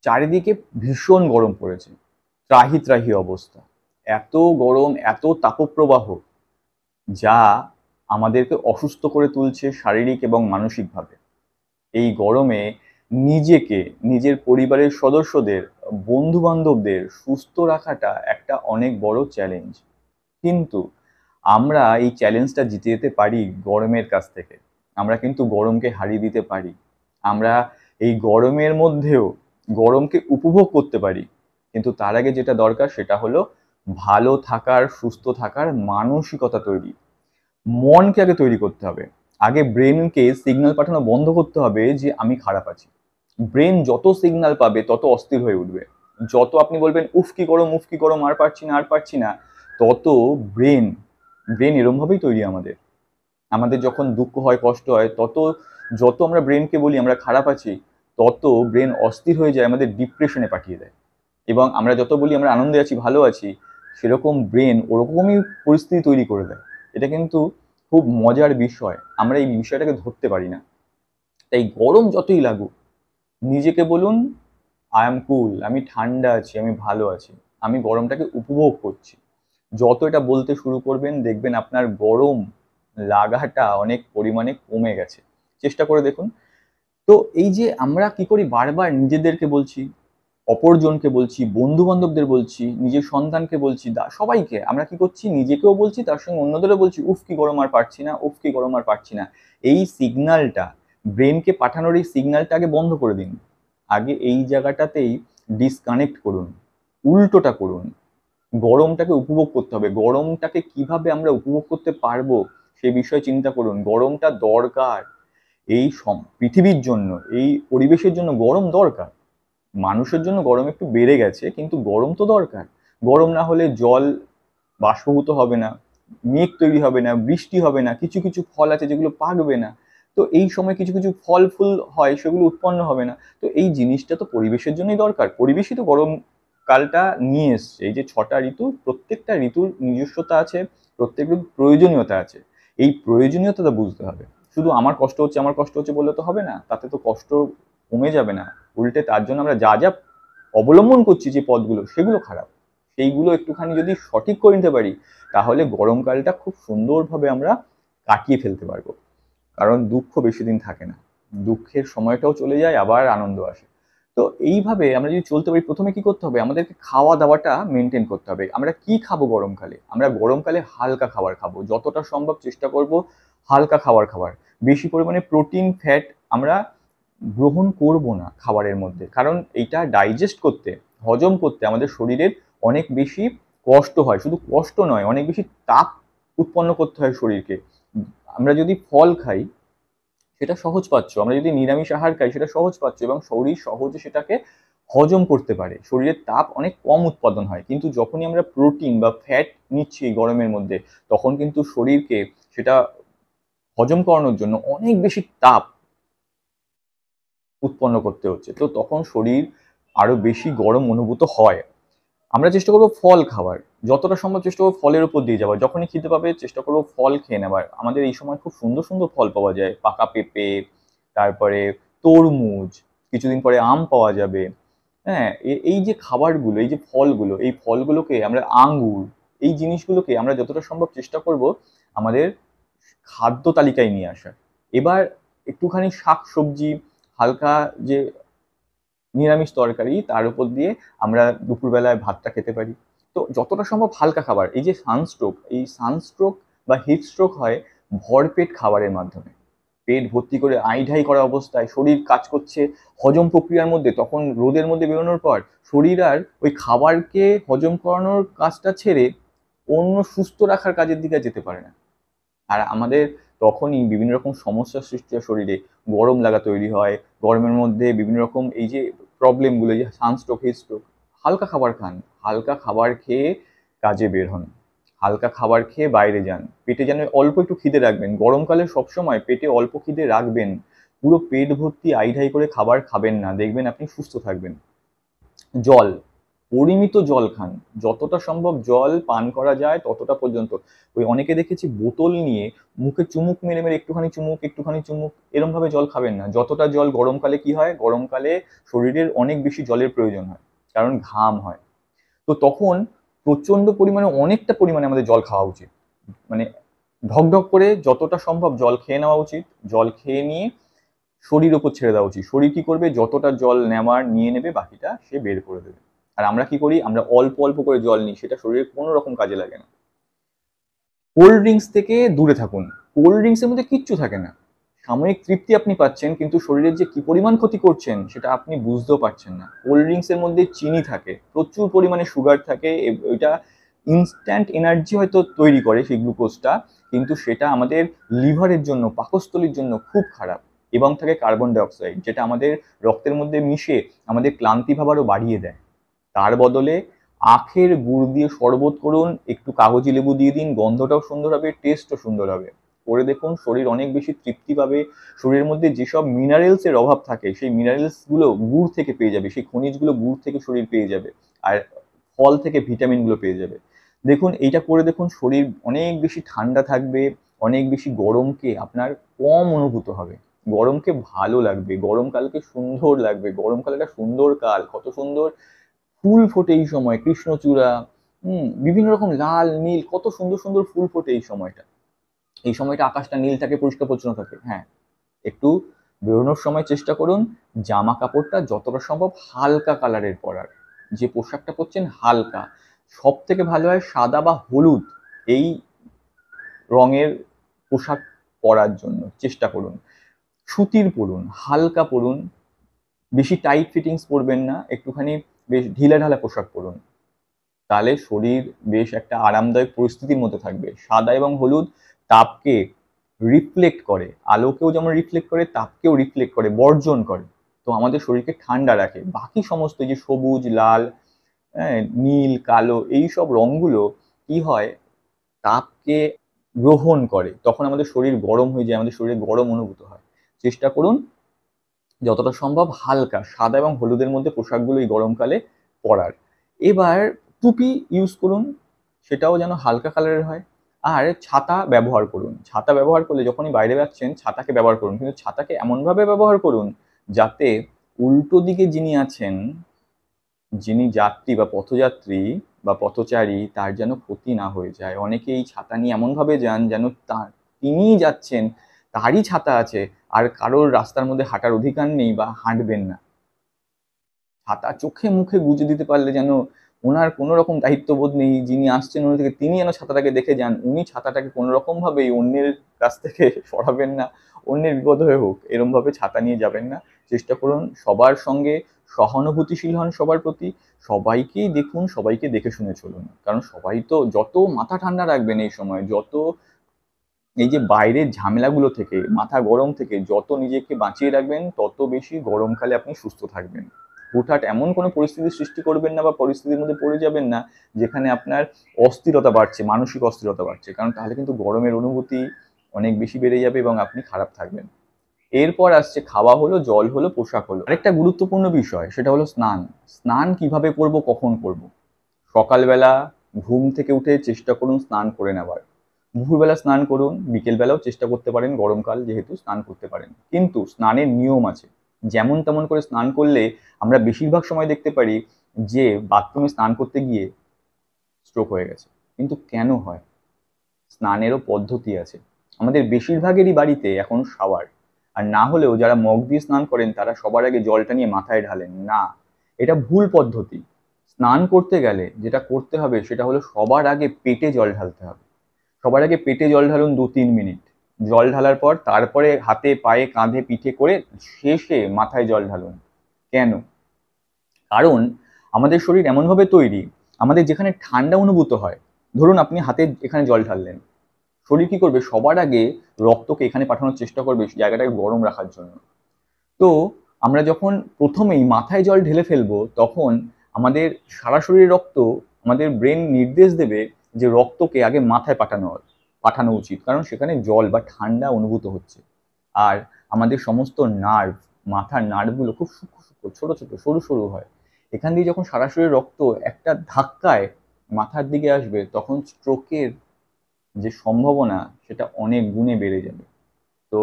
চারিদিকে ভীষণ গরম পড়েছে, ত্রাহি ত্রাহি অবস্থা। এত গরম, এত তাপপ্রবাহ, যা আমাদেরকে অসুস্থ করে তুলছে শারীরিক এবং মানসিকভাবে। এই গরমে নিজেকে, নিজের পরিবারের সদস্যদের, বন্ধু বান্ধবদের সুস্থ রাখাটা একটা অনেক বড় চ্যালেঞ্জ। কিন্তু আমরা এই চ্যালেঞ্জটা জিতে যেতে পারি গরমের কাছ থেকে। আমরা কিন্তু গরমকে হারিয়ে দিতে পারি। আমরা এই গরমের মধ্যেও গরমকে উপভোগ করতে পারি। কিন্তু তার আগে যেটা দরকার সেটা হলো ভালো থাকার, সুস্থ থাকার মানসিকতা তৈরি। মনকে আগে তৈরি করতে হবে। আগে ব্রেনকে সিগন্যাল পাঠানো বন্ধ করতে হবে যে আমি খারাপ আছি। ব্রেন যত সিগন্যাল পাবে তত অস্থির হয়ে উঠবে। যত আপনি বলবেন উফ কি গরম, উফ কি গরম, আর পারছি না, আর পারছি না, তত ব্রেন ব্রেন এরম ভাবেই তৈরি আমাদের। আমাদের যখন দুঃখ হয়, কষ্ট হয়, যত আমরা ব্রেনকে বলি আমরা খারাপ আছি, তত ব্রেন অস্থির হয়ে যায়, আমাদের ডিপ্রেশনে পাঠিয়ে দেয়। এবং আমরা যত বলি আমরা আনন্দে আছি, ভালো আছি, সেরকম ব্রেন ওরকমই পরিস্থিতি তৈরি করে দেয়। এটা কিন্তু খুব মজার বিষয়, আমরা এই বিষয়টাকে ধরতে পারি না। তাই গরম যতই লাগুক, নিজেকে বলুন আই এম কুল, আমি ঠান্ডা আছি, আমি ভালো আছি, আমি গরমটাকে উপভোগ করছি। যত এটা বলতে শুরু করবেন দেখবেন আপনার গরম লাগাটা অনেক পরিমাণে কমে গেছে। চেষ্টা করে দেখুন। তো এই যে আমরা কি করি, বারবার নিজেদেরকে বলছি, অপরজনকে বলছি, বন্ধু বান্ধবদের বলছি, নিজের সন্তানকে বলছি, সবাইকে আমরা কি করছি, নিজেকেও বলছি, তার সঙ্গে অন্যদেরও বলছি উফ কি গরম আর পারছি না, উফ কি গরম আর পারছি না। এই সিগন্যালটা, ব্রেনকে পাঠানোর এই সিগন্যালটা আগে বন্ধ করে দিন। আগে এই জায়গাটাতেই ডিসকানেক্ট করুন, উল্টোটা করুন। গরমটাকে উপভোগ করতে হবে। গরমটাকে কিভাবে আমরা উপভোগ করতে পারবো সে বিষয়ে চিন্তা করুন। গরমটা দরকার এই পৃথিবীর জন্য, এই পরিবেশের জন্য গরম দরকার। মানুষের জন্য গরম একটু বেড়ে গেছে, কিন্তু গরম তো দরকার। গরম না হলে জল বাষ্পভূত হবে না, মেঘ তৈরি হবে না, বৃষ্টি হবে না, কিছু কিছু ফল আছে যেগুলো পাকবে না। তো এই সময় কিছু কিছু ফল ফুল হয়, সেগুলো উৎপন্ন হবে না। তো এই জিনিসটা তো পরিবেশের জন্যই দরকার। পরিবেশই তো গরম কালটা নিয়ে এসছে। এই যে 6টা ঋতু, প্রত্যেকটা ঋতুর নিজস্বতা আছে, প্রত্যেক ঋতুর প্রয়োজনীয়তা আছে। এই প্রয়োজনীয়তাটা বুঝতে হবে। শুধু আমার কষ্ট হচ্ছে, আমার কষ্ট হচ্ছে বললে তো হবে না, তাতে তো কষ্ট কমে যাবে না। উল্টে তার জন্য আমরা যা যা অবলম্বন করছি যে পথগুলো, সেগুলো খারাপ। সেইগুলো একটুখানি যদি সঠিক করে নিতে পারি, তাহলে গরমকালটা খুব সুন্দরভাবে আমরা কাটিয়ে ফেলতে পারবো। কারণ দুঃখ বেশি দিন থাকে না, দুঃখের সময়টাও চলে যায়, আবার আনন্দ আসে। তো এইভাবে আমরা যদি চলতে পারি, প্রথমে কি করতে হবে, আমাদেরকে খাওয়া দাওয়াটা মেনটেন করতে হবে। আমরা কি খাবো গরমকালে, আমরা গরমকালে হালকা খাবার খাবো, যতটা সম্ভব চেষ্টা করব হালকা খাবার খাবার। বেশি পরিমাণে প্রোটিন, ফ্যাট আমরা গ্রহণ করব না খাবারের মধ্যে, কারণ এইটা ডাইজেস্ট করতে, হজম করতে আমাদের শরীরের অনেক বেশি কষ্ট হয়। শুধু কষ্ট নয়, অনেক বেশি তাপ উৎপন্ন করতে হয় শরীরকে। আমরা যদি ফল খাই সেটা সহজপাচ্য, আমরা যদি নিরামিষ আহার খাই সেটা সহজপাচ্য, এবং শরীর সহজে সেটাকে হজম করতে পারে, শরীরের তাপ অনেক কম উৎপাদন হয়। কিন্তু যখনই আমরা প্রোটিন বা ফ্যাট নিচ্ছি গরমের মধ্যে, তখন কিন্তু শরীরকে সেটা হজম করানোর জন্য অনেক বেশি তাপ উৎপন্ন করতে হচ্ছে। তো তখন শরীর আরো বেশি গরম অনুভূত হয়। আমরা চেষ্টা করবো ফল খাবার, যতটা সম্ভব চেষ্টা করবো ফলের উপর দিয়ে যাওয়ার। যখনই খিদে পাবে চেষ্টা করবো ফল খেয়ে নেবার। আমাদের এই সময় খুব সুন্দর সুন্দর ফল পাওয়া যায়, পাকা পেঁপে, তারপরে তরমুজ, কিছুদিন পরে আম পাওয়া যাবে। হ্যাঁ, এই যে খাবারগুলো, এই যে ফলগুলো, এই ফলগুলোকে আমরা, আঙ্গুর, এই জিনিসগুলোকে আমরা যতটা সম্ভব চেষ্টা করব আমাদের খাদ্য তালিকায় নিয়ে আসার। এবার একটুখানি শাক সবজি, হালকা যে নিরামিষ তরকারি, তার উপর দিয়ে আমরা দুপুরবেলায় ভাতটা খেতে পারি। তো যতটা সম্ভব হালকা খাবার। এই যে সানস্ট্রোক, এই সানস্ট্রোক বা হিট স্ট্রোক হয় ভরপেট খাবারের মাধ্যমে। পেট ভর্তি করে আইঢাই করা অবস্থায় শরীর কাজ করছে হজম প্রক্রিয়ার মধ্যে, তখন রোদের মধ্যে বেরোনোর পর শরীর আর ওই খাবারকে হজম করানোর কাজটা ছেড়ে অন্য সুস্থ রাখার কাজের দিকে যেতে পারে না। আর আমাদের তখনই বিভিন্ন রকম সমস্যার সৃষ্টি হয় শরীরে, গরম লাগা তৈরি হয়। গরমের মধ্যে বিভিন্ন রকম এই যে প্রবলেমগুলো, এই যে সানস্ট্রোক, হিটস্ট্রোক। হালকা খাবার খান, হালকা খাবার খেয়ে কাজে বের হন, হালকা খাবার খেয়ে বাইরে যান। পেটে যেন অল্প একটু খিদে রাখবেন, গরমকালে সবসময় পেটে অল্প খিদে রাখবেন। পুরো পেট ভর্তি আইঢাই করে খাবার খাবেন না, দেখবেন আপনি সুস্থ থাকবেন। জল, পরিমিত জল খান, যতটা সম্ভব জল পান করা যায় ততটা পর্যন্ত। ওই অনেকে দেখেছি বোতল নিয়ে মুখে চুমুক মেরে মেরে একটুখানি চুমুক একটুখানি চুমুক এরম ভাবে জল খাবেন না। যতটা জল গরমকালে কি হয়, গরমকালে শরীরের অনেক বেশি জলের প্রয়োজন হয়, কারণ ঘাম হয়। তো তখন প্রচন্ড পরিমাণে অনেকটা পরিমাণে আমাদের জল খাওয়া উচিত। মানে ঢকঢক করে যতটা সম্ভব জল খেয়ে নেওয়া উচিত। জল খেয়ে নিয়ে শরীর ওপর ছেড়ে দেওয়া উচিত। শরীর কি করবে, যতটা জল নেওয়ার নিয়ে নেবে, বাকিটা সে বের করে দেবে। আর আমরা কি করি, আমরা অল্প অল্প করে জল নিই, সেটা শরীরের কোনো রকম কাজে লাগে না। কোল্ড ড্রিঙ্কস থেকে দূরে থাকুন। কোল্ড ড্রিঙ্কসের মধ্যে কিচ্ছু থাকে না, সাময়িক তৃপ্তি আপনি পাচ্ছেন, কিন্তু শরীরের যে কি পরিমাণ ক্ষতি করছেন সেটা আপনি বুঝতেও পারছেন না। কোল্ড ড্রিঙ্কসের মধ্যে চিনি থাকে, প্রচুর পরিমাণে সুগার থাকে, ওইটা ইনস্ট্যান্ট এনার্জি হয়তো তৈরি করে সেই গ্লুকোজটা, কিন্তু সেটা আমাদের লিভারের জন্য, পাকস্থলীর জন্য খুব খারাপ। এবং থাকে কার্বন ডাইঅক্সাইড, যেটা আমাদের রক্তের মধ্যে মিশে আমাদের ক্লান্তি ভাব আরও বাড়িয়ে দেয়। তার বদলে আখের গুড় দিয়ে শরবত করুন, একটু কাগজি লেবু দিয়ে দিন, গন্ধটাও সুন্দর হবে, টেস্টও সুন্দর হবে। করে দেখুন, শরীর অনেক বেশি তৃপ্তি পাবে। শরীরের মধ্যে যেসব মিনারেলসের অভাব থাকে সেই মিনারেলসগুলো গুড় থেকে পেয়ে যাবে, সেই খনিজগুলো গুড় থেকে শরীর পেয়ে যাবে, আর ফল থেকে ভিটামিনগুলো পেয়ে যাবে। দেখুন, এইটা করে দেখুন, শরীর অনেক বেশি ঠান্ডা থাকবে, অনেক বেশি গরমকে আপনার কম অনুভূত হবে, গরমকে ভালো লাগবে, গরমকালকে সুন্দর লাগবে। গরমকাল একটা সুন্দর কাল, কত সুন্দর ফুল ফোটে এই সময়, কৃষ্ণচূড়া, বিভিন্ন রকম লাল নীল কত সুন্দর সুন্দর ফুল ফোটে এই সময়টা। এই সময়টা আকাশটা নীল থাকে, পরিষ্কার পরিচ্ছন্ন থাকে। হ্যাঁ, একটু বেরোনোর সময় চেষ্টা করুন জামা কাপড়টা যতটা সম্ভব হালকা কালারের পরার। যে পোশাকটা পরছেন হালকা, সব থেকে ভালো হয় সাদা বা হলুদ এই রঙের পোশাক পরার জন্য চেষ্টা করুন। সুতির পরুন, হালকা পরুন, বেশি টাইট ফিটিংস পরবেন না, একটুখানি বেশ ঢিলা ঢালা পোশাক পরুন। তাহলে শরীর বেশ একটা আরামদায়ক পরিস্থিতির মধ্যে থাকবে। সাদা এবং হলুদ তাপকে রিফ্লেক্ট করে, আলোকেও যেমন রিফ্লেক্ট করে, তাপকেও রিফ্লেক্ট করে, বর্জন করে। তো আমাদের শরীরকে ঠান্ডা রাখে। বাকি সমস্ত যে সবুজ, লাল, নীল, কালো এই সব রঙগুলো কি হয়, তাপকে গ্রহণ করে, তখন আমাদের শরীর গরম হয়ে যায়, আমাদের শরীরে গরম অনুভূত হয়। চেষ্টা করুন যতটা সম্ভব হালকা সাদা এবং হলুদের মধ্যে পোশাকগুলো এই গরমকালে পরার। এবার টুপি ইউজ করুন, সেটাও যেন হালকা কালারের হয়। আর ছাতা ব্যবহার করুন। ছাতা ব্যবহার করলে যখনই বাইরে যাচ্ছেন ছাতাকে ব্যবহার করুন, কিন্তু ছাতাকে এমনভাবে ব্যবহার করুন যাতে উল্টো দিকে যিনি আছেন, যিনি যাত্রী বা পথযাত্রী বা পথচারী, তার যেন ক্ষতি না হয়ে যায়। অনেকে এই ছাতা নিয়ে এমনভাবে যান যেন তিনিই যাচ্ছেন, তারই ছাতা আছে, আর কারোর রাস্তার মধ্যে হাঁটার অধিকার নেই বা হাঁটবেন না। ছাতা চোখে মুখে গুজে দিতে পারলে যেন ওনার কোনো রকম দায়িত্ববোধ নেই, যিনি আসছেন উনি থেকে তিনি যেন ছাতাটাকে দেখে যান, উনি ছাতাটাকে কোনো রকম ভাবেই অন্যের কাছ থেকে সরাবেন না, অন্যের বিপদ হয়ে হোক এরম ভাবে ছাতা নিয়ে যাবেন না। চেষ্টা করুন সবার সঙ্গে সহানুভূতিশীল হন, সবার প্রতি সবাইকেই দেখুন, সবাইকে দেখে শুনে চলুন। কারণ সবাই তো যত মাথা ঠান্ডা রাখবেন এই সময়, যত এই যে বাইরের ঝামেলাগুলো থেকে, মাথা গরম থেকে যত নিজেকে বাঁচিয়ে রাখবেন, তত বেশি গরমকালে আপনি সুস্থ থাকবেন। হুটহাট এমন কোনো পরিস্থিতির সৃষ্টি করবেন না বা পরিস্থিতির মধ্যে পড়ে যাবেন না যেখানে আপনার অস্থিরতা বাড়ছে, মানসিক অস্থিরতা বাড়ছে, কারণ তাহলে কিন্তু গরমের অনুভূতি অনেক বেশি বেড়ে যাবে এবং আপনি খারাপ থাকবেন। এরপর আসছে খাওয়া হলো, জল হলো, পোশাক হলো, আরেকটা গুরুত্বপূর্ণ বিষয় সেটা হলো স্নান। স্নান কিভাবে করব, কখন করব? সকালবেলা ঘুম থেকে উঠে চেষ্টা করুন স্নান করে নেওয়ার। দুপুরবেলা স্নান করুন, বিকেলবেলাও চেষ্টা করতে পারেন, গরমকাল যেহেতু স্নান করতে পারেন। কিন্তু স্নানের নিয়ম আছে। যেমন তেমন করে স্নান করলে আমরা বেশিরভাগ সময় দেখতে পারি যে বাথরুমে স্নান করতে গিয়ে স্ট্রোক হয়ে গেছে। কিন্তু কেন হয়? স্নানেরও পদ্ধতি আছে। আমাদের বেশিরভাগেরই বাড়িতে এখন শাওয়ার, আর না হলেও যারা মগ দিয়ে স্নান করেন তারা সবার আগে জলটা নিয়ে মাথায় ঢালেন না। এটা ভুল পদ্ধতি। স্নান করতে গেলে যেটা করতে হবে সেটা হলো সবার আগে পেটে জল ঢালতে হবে। সবার আগে পেটে জল ঢালুন ২-৩ মিনিট। জল ঢালার পর তারপরে হাতে, পায়ে, কাঁধে, পিঠে করে শেষে মাথায় জল ঢালুন। কেন? কারণ আমাদের শরীর এমনভাবে তৈরি, আমাদের যেখানে ঠান্ডা অনুভূত হয়, ধরুন আপনি হাতে এখানে জল ঢাললেন, শরীর কি করবে, সবার আগে রক্তকে এখানে পাঠানোর চেষ্টা করবে জায়গাটাকে গরম রাখার জন্য। তো আমরা যখন প্রথমেই মাথায় জল ঢেলে ফেলবো, তখন আমাদের সারা শরীরের রক্ত, আমাদের ব্রেন নির্দেশ দেবে যে রক্তকে আগে মাথায় পাঠানো উচিত, কারণ সেখানে জল বা ঠান্ডা অনুভূত হচ্ছে। আর আমাদের সমস্ত নার্ভ, মাথার নার্ভগুলো খুব সূক্ষ্ম সূক্ষ্ম, ছোট ছোট, সরু সরু হয়। এখান দিয়ে যখন সরাসরি রক্ত একটা ধাক্কায় মাথার দিকে আসবে, তখন স্ট্রোকের যে সম্ভাবনা সেটা অনেক গুণে বেড়ে যাবে। তো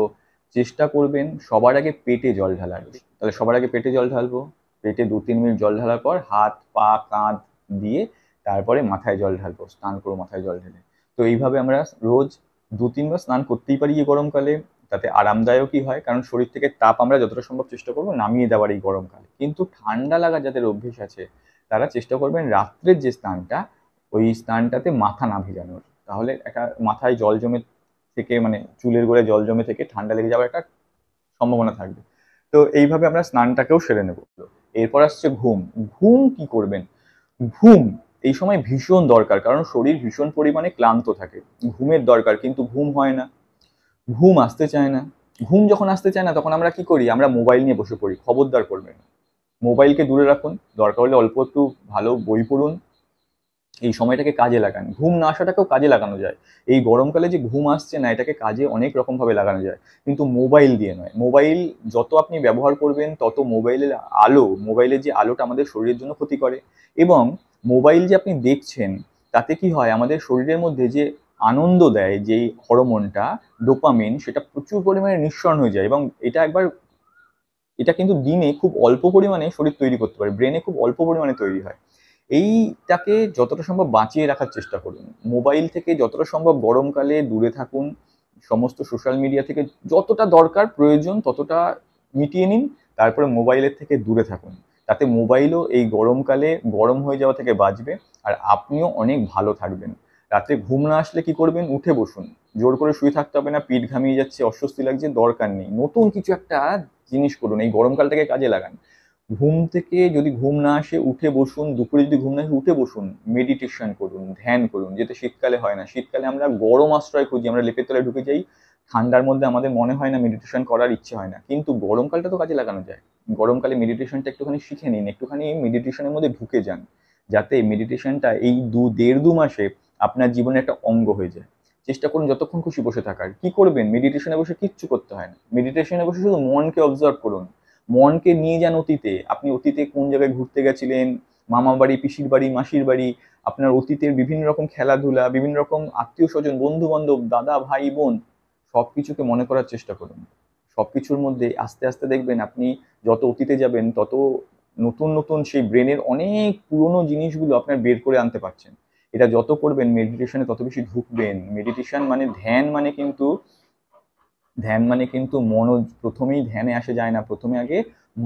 চেষ্টা করবেন সবার আগে পেটে জল ঢালার। তাহলে সবার আগে পেটে জল ঢালবো, পেটে 2-3 মিনিট জল ঢালার পর হাত পা কাঁধ দিয়ে তারপরে মাথায় জল ঢালবো, স্নান করবো মাথায় জল ঢেলে। তো এইভাবে আমরা রোজ 2-3 বার স্নান করতেই পারি এই গরমকালে। তাতে আরামদায়কই হয়, কারণ শরীর থেকে তাপ আমরা যতটা সম্ভব চেষ্টা করবো নামিয়ে দেওয়ার এই গরমকালে। কিন্তু ঠান্ডা লাগা যাদের অভ্যেস আছে তারা চেষ্টা করবেন রাত্রের যে স্নানটা, ওই স্নানটাতে মাথা না ভেজানোর। তাহলে একটা মাথায় জল জমে থেকে, মানে চুলের গোড়ায় জল জমে থেকে ঠান্ডা লেগে যাওয়ার একটা সম্ভাবনা থাকবে। তো এইভাবে আমরা স্নানটাকেও সেরে নেব। এরপর আসছে ঘুম। ঘুম কি করবেন? ঘুম এই সময় ভীষণ দরকার, কারণ শরীর ভীষণ পরিমাণে ক্লান্ত থাকে। ঘুমের দরকার, কিন্তু ঘুম হয় না, ঘুম আসতে চায় না। ঘুম যখন আসতে চায় না তখন আমরা কি করি? আমরা মোবাইল নিয়ে বসে পড়ি। খবরদার করবেন না। মোবাইলকে দূরে রাখুন, দরকার হলে অল্প একটু ভালো বই পড়ুন, এই সময়টাকে কাজে লাগান। ঘুম না আসাটাকেও কাজে লাগানো যায়। এই গরমকালে যে ঘুম আসছে না, এটাকে কাজে অনেক রকমভাবে লাগানো যায়, কিন্তু মোবাইল দিয়ে নয়। মোবাইল যত আপনি ব্যবহার করবেন তত মোবাইলের আলো, মোবাইলের যে আলোটা আমাদের শরীরের জন্য ক্ষতি করে। এবং মোবাইল যে আপনি দেখছেন, তাতে কি হয়, আমাদের শরীরের মধ্যে যে আনন্দ দেয় যেই হরমোনটা ডোপামিন, সেটা প্রচুর পরিমাণে নিঃসরণ হয়ে যায়। এবং এটা কিন্তু দিনে খুব অল্প পরিমাণে শরীর তৈরি করতে পারে, ব্রেনে খুব অল্প পরিমাণে তৈরি হয়। এইটাকে যতটা সম্ভব বাঁচিয়ে রাখার চেষ্টা করুন। মোবাইল থেকে যতটা সম্ভব গরমকালে দূরে থাকুন। সমস্ত সোশ্যাল মিডিয়া থেকে যতটা দরকার প্রয়োজন ততটা মিটিয়ে নিন, তারপরে মোবাইলের থেকে দূরে থাকুন। তাতে মোবাইলও এই গরমকালে গরম হয়ে যাওয়া থেকে বাঁচবে, আর আপনিও অনেক ভালো থাকবেন। রাত্রে ঘুম না আসলে কি করবেন? উঠে বসুন। জোর করে শুয়ে থাকতে হবে না, পিঠ ঘামিয়ে যাচ্ছে, অস্বস্তি লাগছে, দরকার নেই। নতুন কিছু একটা জিনিস করুন, এই গরমকালটাকে কাজে লাগান। ঘুম থেকে যদি ঘুম না আসে, উঠে বসুন। দুপুরে যদি ঘুম না আসে, উঠে বসুন, মেডিটেশন করুন, ধ্যান করুন, যেটা শীতকালে হয় না। শীতকালে আমরা গরম আশ্রয় খুঁজি, আমরা লেপের তলায় ঢুকে যাই। ঠান্ডার মধ্যে আমাদের মনে হয় না, মেডিটেশন করার ইচ্ছে হয় না, কিন্তু গরমকালটা তো কাজে লাগানো যায়। গরমকালে মেডিটেশনটা একটুখানি শিখে নিন, একটুখানি মেডিটেশনের মধ্যে ঢুকে যান, যাতে মেডিটেশনটা এই 1.5-2 মাসে আপনার জীবনে একটা অঙ্গ হয়ে যায়। চেষ্টা করুন যতক্ষণ খুশি বসে থাকার। কি করবেন? মেডিটেশনে বসে কিচ্ছু করতে হয় না। মেডিটেশনে বসে শুধু মনকে অবজার্ভ করুন। মনকে নিয়ে যান অতীতে। আপনি অতীতে কোন জায়গায় ঘুরতে গেছিলেন, মামা বাড়ি, পিসির বাড়ি, মাসির বাড়ি, আপনার অতীতের বিভিন্ন রকম খেলাধুলা, বিভিন্ন রকম আত্মীয় স্বজন, বন্ধু বান্ধব, দাদা ভাই বোন, সবকিছুকে মনে করার চেষ্টা করুন। সবকিছুর মধ্যে আস্তে আস্তে দেখবেন আপনি যত অতীতে যাবেন তত নতুন নতুন সেই ব্রেনের অনেক পুরনো জিনিসগুলো আপনার বের করে আনতে পারছেন। এটা যত করবেন মেডিটেশনে তত বেশি ঢুকবেন। মেডিটেশন মানে ধ্যান, মানে কিন্তু প্রথমেই ধ্যানে আসা যায় না। প্রথমে আগে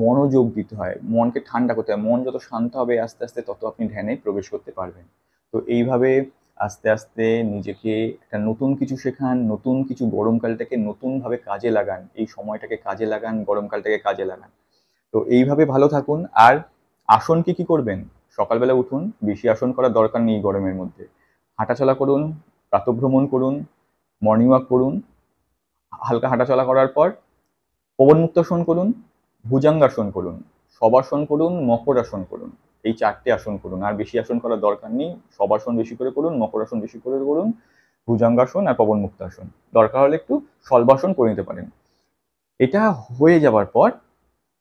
মনোযোগ দিতে হয়, মনকে ঠান্ডা করতে হয়। মন যত শান্ত হবে আস্তে আস্তে, তত আপনি ধ্যানে প্রবেশ করতে পারবেন। তো এইভাবে আস্তে আস্তে নিজেকে একটা নতুন কিছু শেখান, নতুন কিছু, গরমকালটাকে নতুনভাবে কাজে লাগান, এই সময়টাকে কাজে লাগান, গরমকালটাকে কাজে লাগান। তো এইভাবে ভালো থাকুন। আর আসন কি কি করবেন? সকালবেলা উঠুন, বেশি আসন করার দরকার নেই গরমের মধ্যে। হাঁটাচলা করুন, প্রাতঃভ্রমণ করুন, মর্নিং ওয়াক করুন। হালকা হাঁটাচলা করার পর পবনমুক্তাসন করুন, ভুজঙ্গাসন করুন, শবাসন করুন, মকরাসন করুন। এই 4টে আসন করুন, আর বেশি আসন করার দরকার নেই। শবাসন বেশি করে করুন, মকরাসন বেশি করে করুন, ভুজঙ্গাসন আর পবনমুক্তাসন। দরকার হলে একটু শলবাসন করে নিতে পারেন। এটা হয়ে যাওয়ার পর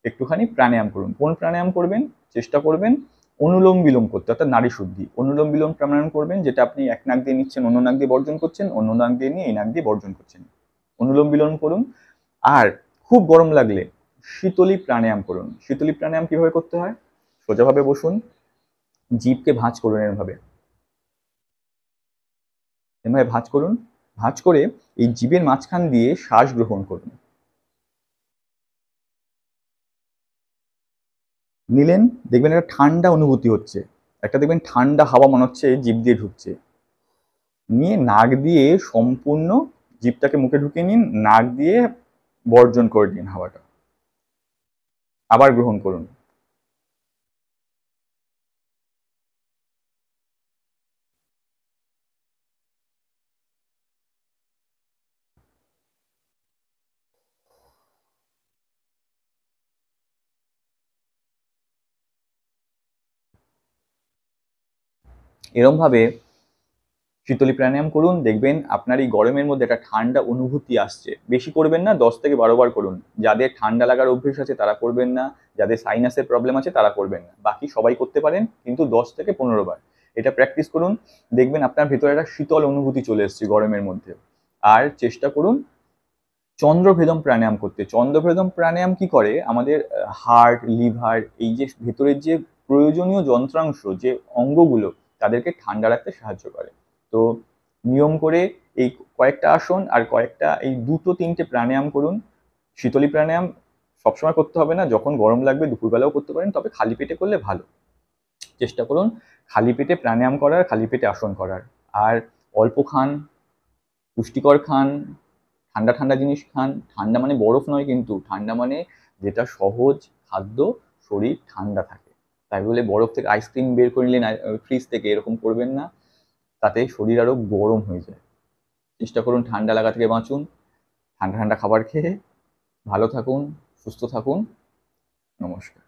একটুখানি প্রাণায়াম করুন। কোন প্রাণায়াম করবেন? চেষ্টা করবেন অনুলোম বিলোম করতে, অর্থাৎ নাড়ি শুদ্ধি। অনুলোম বিলোম প্রাণায়াম করবেন, যেটা আপনি এক নাক দিয়ে নিচ্ছেন, অন্য নাক দিয়ে বর্জন করছেন, অন্য নাক দিয়ে নিয়ে এই নাক দিয়ে বর্জন করছেন। অনুলোম বিলোম করুন। আর খুব গরম লাগলে শীতলী প্রাণায়াম করুন। শীতলী প্রাণায়াম কিভাবে করতে হয়? সোজাভাবে বসুন, জিভকে ভাঁজ করুন, এরভাবে এভাবে ভাঁজ করুন। ভাঁজ করে এই জিভের মাঝখান দিয়ে শ্বাস গ্রহণ করুন। নিলেন, দেখবেন একটা ঠান্ডা অনুভূতি হচ্ছে, একটা দেখবেন ঠান্ডা হাওয়া মনে হচ্ছে জিভ দিয়ে ঢুকছে। নিয়ে নাক দিয়ে সম্পূর্ণ জিভটাকে মুখে ঢুকিয়ে নিন, নাক দিয়ে বর্জন করে দিন হাওয়াটা। আবার গ্রহণ করুন। এরমভাবে শীতলী প্রাণায়াম করুন, দেখবেন আপনার এই গরমের মধ্যে একটা ঠান্ডা অনুভূতি আসছে। বেশি করবেন না, 10 থেকে 12 বার করুন। যাদের ঠান্ডা লাগার অভ্যেস আছে তারা করবেন না, যাদের সাইনাসের প্রবলেম আছে তারা করবেন না, বাকি সবাই করতে পারেন, কিন্তু 10 থেকে 15 বার এটা প্র্যাকটিস করুন। দেখবেন আপনার ভেতরে একটা শীতল অনুভূতি চলে এসছে গরমের মধ্যে। আর চেষ্টা করুন চন্দ্রভেদম প্রাণায়াম করতে। চন্দ্রভেদম প্রাণায়াম কি করে, আমাদের হার্ট, লিভার, এই যে ভেতরের যে প্রয়োজনীয় যন্ত্রাংশ, যে অঙ্গগুলো, তাদেরকে ঠান্ডা রাখতে সাহায্য করে। তো নিয়ম করে এই কয়েকটা আসন আর কয়েকটা এই 2-3টে প্রাণায়াম করুন। শীতলী প্রাণায়াম সবসময় করতে হবে না, যখন গরম লাগবে দুপুরবেলাও করতে পারেন, তবে খালি পেটে করলে ভালো। চেষ্টা করুন খালি পেটে প্রাণায়াম করার, খালি পেটে আসন করার। আর অল্প খান, পুষ্টিকর খান, ঠান্ডা ঠান্ডা জিনিস খান। ঠান্ডা মানে বরফ নয়, কিন্তু ঠান্ডা মানে যেটা সহজ খাদ্য, শরীর ঠান্ডা থাকে। তাই বলে বরফ থেকে আইসক্রিম বের করে নিলেন ফ্রিজ থেকে, এরকম করবেন না, তাতে শরীর আরো গরম হয়ে যায়। চেষ্টা করুন ঠান্ডা লাগা থেকে বাঁচুন, ঠান্ডা ঠান্ডা খাবার খেয়ে ভালো থাকুন, সুস্থ থাকুন। নমস্কার।